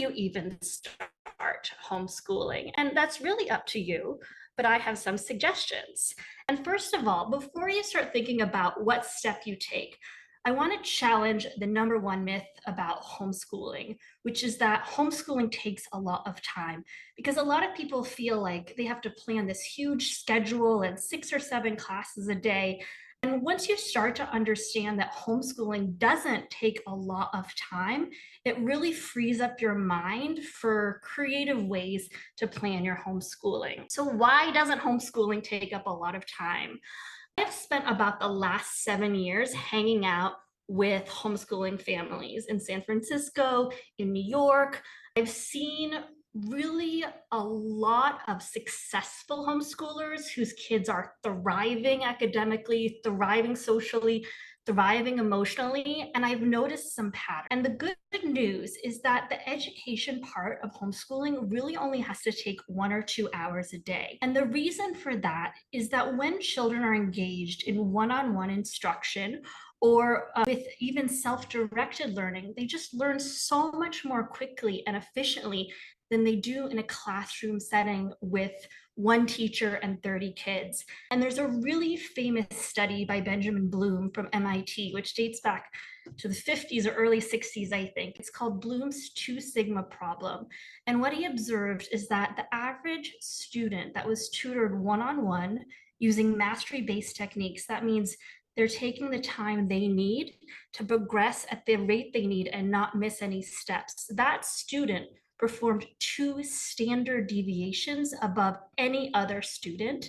you even start homeschooling? And that's really up to you, but I have some suggestions. And first of all, before you start thinking about what step you take, I want to challenge the number one myth about homeschooling, which is that homeschooling takes a lot of time because a lot of people feel like they have to plan this huge schedule and 6 or 7 classes a day. And once you start to understand that homeschooling doesn't take a lot of time, it really frees up your mind for creative ways to plan your homeschooling. So why doesn't homeschooling take up a lot of time? I've spent about the last 7 years hanging out with homeschooling families in San Francisco, in New York. I've seen really a lot of successful homeschoolers whose kids are thriving academically, thriving socially, thriving emotionally, and I've noticed some patterns. And the good news is that the education part of homeschooling really only has to take 1 or 2 hours a day. And the reason for that is that when children are engaged in one-on-one instruction or with even self-directed learning, they just learn so much more quickly and efficiently than they do in a classroom setting with one teacher and 30 kids. And there's a really famous study by Benjamin Bloom from MIT, which dates back to the 50s or early 60s, I think. It's called Bloom's 2 sigma problem. And what he observed is that the average student that was tutored one-on-one using mastery-based techniques, that means they're taking the time they need to progress at the rate they need and not miss any steps. That student performed 2 standard deviations above any other student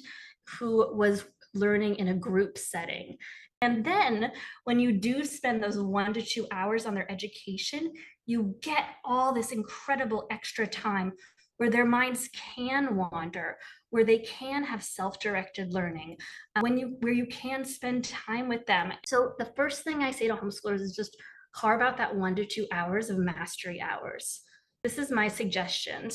who was learning in a group setting. And then when you do spend those 1 to 2 hours on their education, you get all this incredible extra time where their minds can wander, where they can have self-directed learning, where you can spend time with them. So the first thing I say to homeschoolers is just carve out that 1 to 2 hours of mastery hours. This is my suggestion.